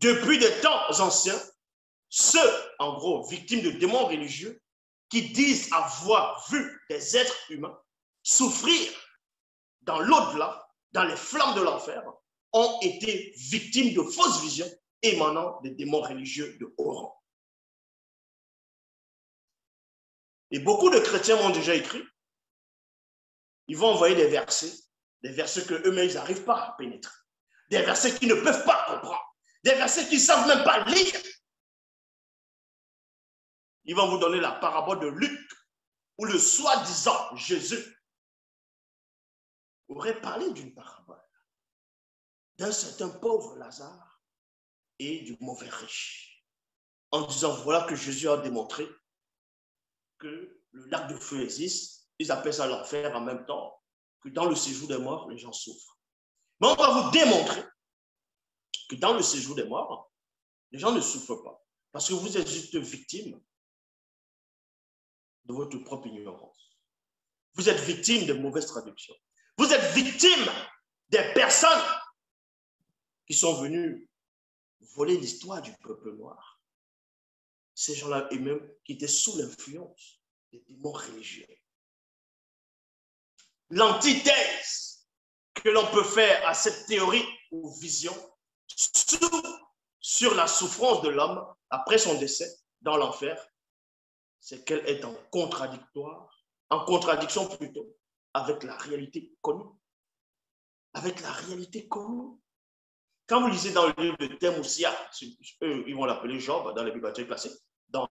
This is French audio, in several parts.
depuis des temps anciens, ceux, en gros, victimes de démons religieux, qui disent avoir vu des êtres humains souffrir dans l'au-delà, dans les flammes de l'enfer, ont été victimes de fausses visions émanant des démons religieux de haut rang. Et beaucoup de chrétiens m'ont déjà écrit, ils vont envoyer des versets qu'eux-mêmes ils n'arrivent pas à pénétrer, des versets qu'ils ne peuvent pas comprendre, des versets qu'ils ne savent même pas lire. Ils vont vous donner la parabole de Luc, où le soi-disant Jésus aurait parlé d'une parabole d'un certain pauvre Lazare et du mauvais riche, en disant voilà que Jésus a démontré que le lac de feu existe, ils appellent ça l'enfer en même temps que dans le séjour des morts, les gens souffrent. Mais on va vous démontrer que dans le séjour des morts, les gens ne souffrent pas, parce que vous êtes juste victime de votre propre ignorance. Vous êtes victime de mauvaises traductions. Vous êtes victime des personnes qui sont venues voler l'histoire du peuple noir. Ces gens-là eux-mêmes qui étaient sous l'influence des démons religieux. L'antithèse que l'on peut faire à cette théorie ou vision sur la souffrance de l'homme après son décès dans l'enfer, c'est qu'elle est en contradiction plutôt, avec la réalité connue. Avec la réalité connue. Quand vous lisez dans le livre de Temoussia, ils vont l'appeler Job dans les bibliothèques classiques, dans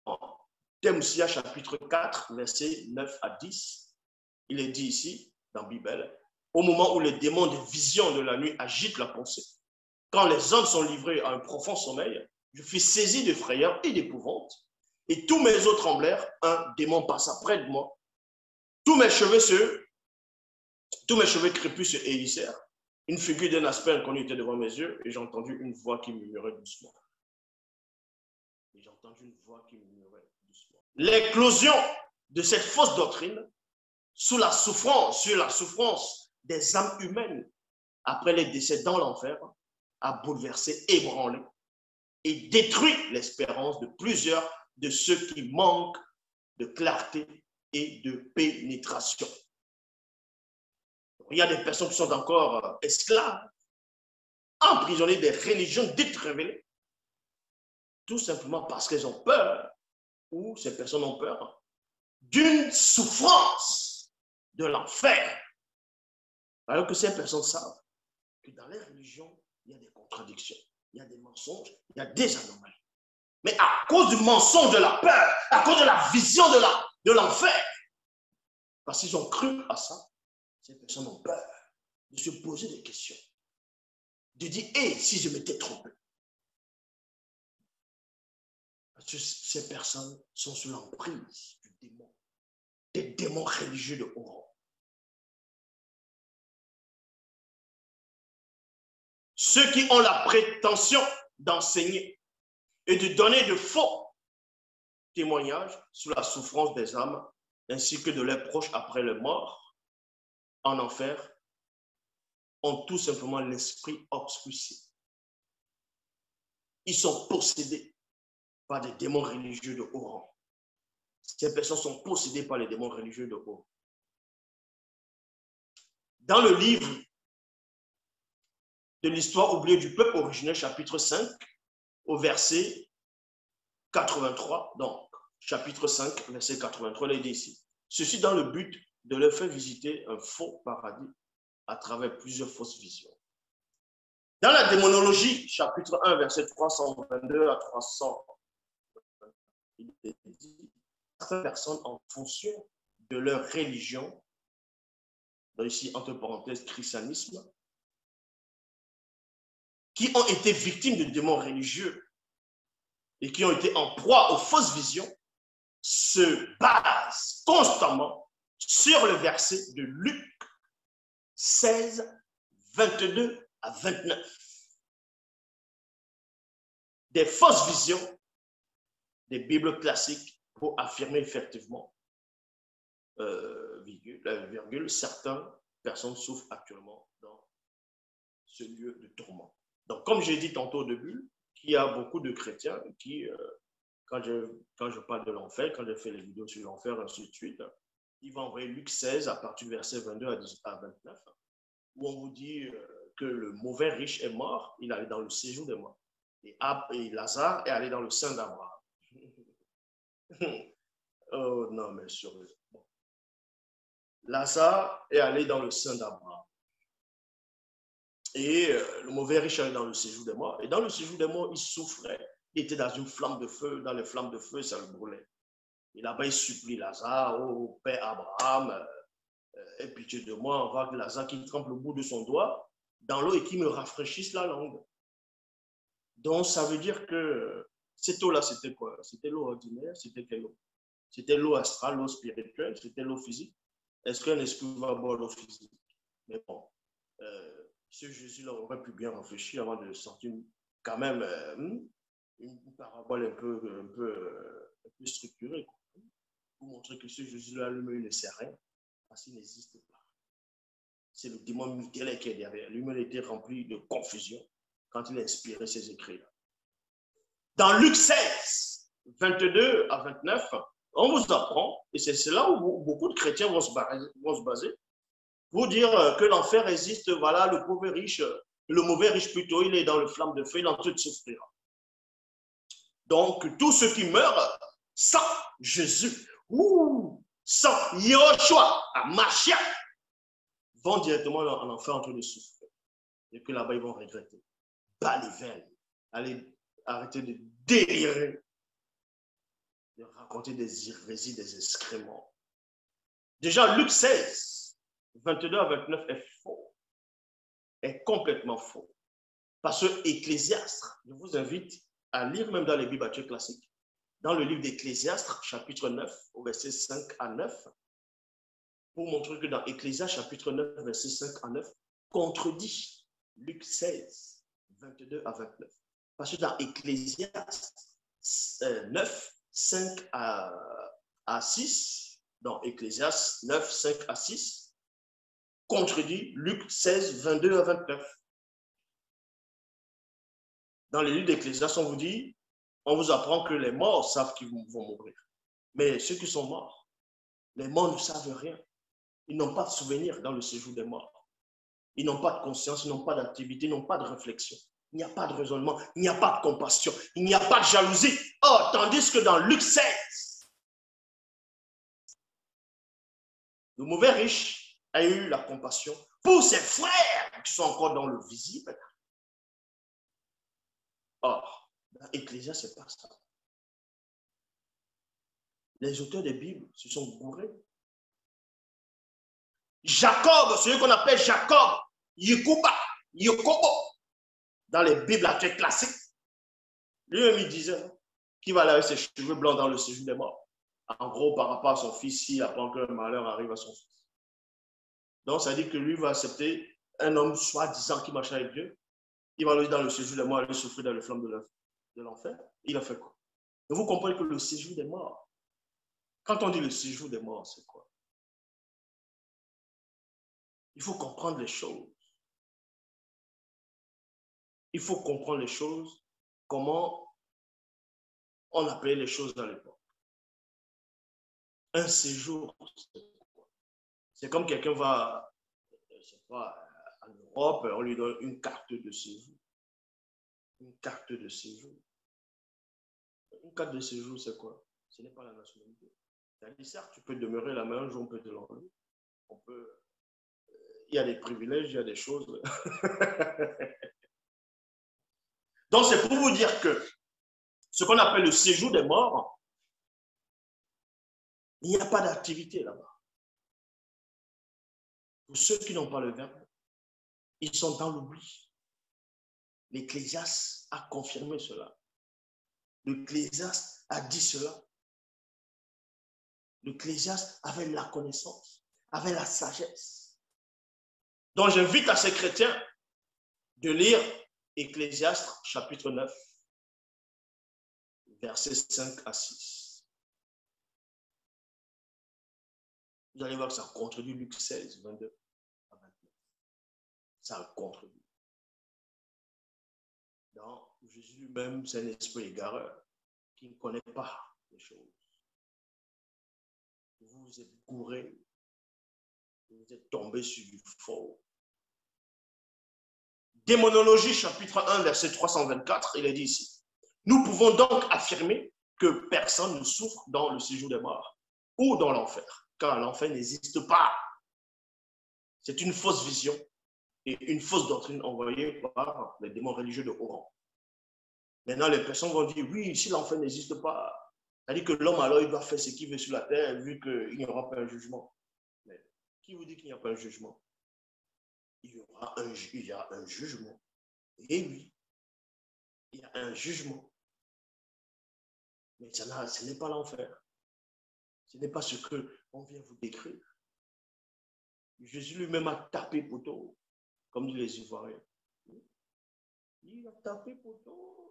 Temoussia chapitre 4, versets 9 à 10, il est dit ici, dans la Bible, au moment où les démons de vision de la nuit agitent la pensée, quand les hommes sont livrés à un profond sommeil, je fus saisi de frayeur et d'épouvante, et tous mes os tremblèrent, un démon passa près de moi, tous mes cheveux crépus se hérissèrent, une figure d'un aspect inconnu était devant mes yeux, et j'ai entendu une voix qui murmurait doucement. L'éclosion de cette fausse doctrine sur la souffrance des âmes humaines après les décès dans l'enfer a bouleversé, ébranlé et détruit l'espérance de plusieurs de ceux qui manquent de clarté et de pénétration. Il y a des personnes qui sont encore esclaves, emprisonnées des religions dites révélées, tout simplement parce qu'elles ont peur, ou ces personnes ont peur, d'une souffrance de l'enfer. Alors que ces personnes savent que dans les religions, il y a des contradictions, il y a des mensonges, il y a des anomalies. Mais à cause du mensonge de la peur, à cause de la vision de l'enfer, parce qu'ils ont cru à ça, ces personnes ont peur de se poser des questions, de dire, hé, si je m'étais trompé. Parce que ces personnes sont sous l'emprise du démon, des démons religieux de haut rang. Ceux qui ont la prétention d'enseigner et de donner de faux témoignages sur la souffrance des âmes ainsi que de leurs proches après leur mort en enfer ont tout simplement l'esprit obscurci. Ils sont possédés par des démons religieux de haut rang. Ces personnes sont possédées par les démons religieux de haut rang. Dans le livre de l'histoire oubliée du peuple originel, chapitre 5, au verset 83, donc chapitre 5, verset 83, il est dit ici. Ceci dans le but de leur faire visiter un faux paradis à travers plusieurs fausses visions. Dans la démonologie, chapitre 1, verset 322 à 300, il est dit certaines personnes en fonction de leur religion, donc ici entre parenthèses christianisme, qui ont été victimes de démons religieux et qui ont été en proie aux fausses visions, se basent constamment sur le verset de Luc 16, 22 à 29. Des fausses visions des Bibles classiques pour affirmer effectivement, certaines personnes souffrent actuellement dans ce lieu de tourment. Donc, comme j'ai dit tantôt au début, qu'il y a beaucoup de chrétiens qui, quand je parle de l'enfer, quand je fais les vidéos sur l'enfer, ainsi de suite, ils vont envoyer Luc 16 à partir du verset 22 à 29, où on vous dit que le mauvais riche est mort, il allait dans le séjour des morts. Et Lazare est allé dans le sein d'Abraham. Oh non, mais sérieusement. Lazare est allé dans le sein d'Abraham. Et le mauvais riche est allé dans le séjour des morts. Et dans le séjour des morts, il souffrait. Il était dans une flamme de feu. Dans les flammes de feu, ça le brûlait. Et là-bas, il supplie Lazare, oh Père Abraham, aie pitié de moi, on voit que Lazare qui trempe le bout de son doigt dans l'eau et qui me rafraîchisse la langue. Donc, ça veut dire que cette eau-là, c'était quoi? C'était l'eau ordinaire, c'était quelle eau? C'était l'eau astrale, l'eau spirituelle, c'était l'eau physique. Est-ce qu'un esprit va boire l'eau physique? Mais bon, ce Jésus-là aurait pu bien réfléchir avant de sortir quand même une parabole un peu structurée, quoi, pour montrer que ce Jésus-là lui-même ne sait rien, parce qu'il n'existe pas. C'est le démon Michel qui est derrière. Lui-même était rempli de confusion quand il a inspiré ses écrits-là. Dans Luc 16, 22 à 29, on vous apprend, et c'est là où beaucoup de chrétiens vont se baser, pour dire que l'enfer existe, voilà, le mauvais riche plutôt, il est dans le flamme de feu, il en tout souffrira. Donc, tous ceux qui meurent sans Jésus, sans Yahushua, à Mashiach, vont directement en enfer en train de souffrir. Et que là-bas, ils vont regretter. Bas les veines. Allez, arrêtez de délirer, de raconter des hérésies, des excréments. Déjà, Luc 16, 22 à 29 est faux. Est complètement faux. Parce que Ecclésiaste, je vous invite à lire même dans les Bibles classiques, dans le livre d'Ecclésiaste, chapitre 9, au verset 5 à 9, pour montrer que dans Ecclésiaste, chapitre 9, verset 5 à 9, contredit Luc 16, 22 à 29. Parce que dans Ecclésiaste 9, 5 à 6, dans Ecclésiaste 9, 5 à 6, contredit Luc 16, 22 à 29. Dans les livres d'Ecclésiaste, on vous apprend que les morts savent qu'ils vont mourir. Mais ceux qui sont morts, les morts ne savent rien. Ils n'ont pas de souvenir dans le séjour des morts. Ils n'ont pas de conscience, ils n'ont pas d'activité, ils n'ont pas de réflexion. Il n'y a pas de raisonnement, il n'y a pas de compassion, il n'y a pas de jalousie. Oh, tandis que dans Luc 16, le mauvais riche a eu la compassion pour ses frères qui sont encore dans le visible. Or, dans Ecclésiaste, ce n'est pas ça. Les auteurs des Bibles se sont bourrés. Jacob, celui qu'on appelle Jacob, Yacobo, dans les Bibles actuelles classiques, lui-même il disait qu'il va aller avec ses cheveux blancs dans le séjour des morts. En gros, par rapport à son fils, s'il apprend qu'un malheur arrive à son fils. Donc, ça dit que lui va accepter un homme soi-disant qui marche avec Dieu. Il va aller dans le séjour des morts, aller souffrir dans les flammes de l'enfer. Il a fait quoi? Et vous comprenez que le séjour des morts, quand on dit le séjour des morts, c'est quoi? Il faut comprendre les choses. Il faut comprendre les choses, comment on appelait les choses à l'époque. Un séjour, c'est comme quelqu'un va, je sais pas, en Europe, on lui donne une carte de séjour. Une carte de séjour. Une carte de séjour, c'est quoi? Ce n'est pas la nationalité. C'est-à-dire, certes, tu peux demeurer là, mais un jour, on peut te l'enlever. Il y a des privilèges, il y a des choses. Donc, c'est pour vous dire que ce qu'on appelle le séjour des morts, il n'y a pas d'activité là-bas. Pour ceux qui n'ont pas le verbe, ils sont dans l'oubli. L'Ecclésiaste a confirmé cela. L'Ecclésiaste a dit cela. L'Ecclésiaste avait la connaissance, avait la sagesse. Donc, j'invite à ces chrétiens de lire Ecclésiaste chapitre 9, versets 5 à 6. Vous allez voir que ça contredit Luc 16, 22 à 29. Ça contredit. Dans Jésus lui-même, c'est un esprit égareur qui ne connaît pas les choses. Vous vous êtes gouré, vous êtes tombé sur du faux. Démonologie, chapitre 1, verset 324, il est dit ici. Nous pouvons donc affirmer que personne ne souffre dans le séjour des morts ou dans l'enfer, car l'enfer n'existe pas. C'est une fausse vision et une fausse doctrine envoyée par les démons religieux de haut rang. Maintenant, les personnes vont dire, oui, si l'enfer n'existe pas, c'est-à-dire que l'homme, alors, il doit faire ce qu'il veut sur la terre, vu qu'il n'y aura pas un jugement. Mais qui vous dit qu'il n'y a pas un jugement? Il y a un jugement. Et oui, il y a un jugement. Mais ce n'est pas l'enfer. Ce n'est pas ce qu'on vient vous décrire. Jésus lui-même a tapé poteau, comme disent les Ivoiriens. Il a tapé poteau.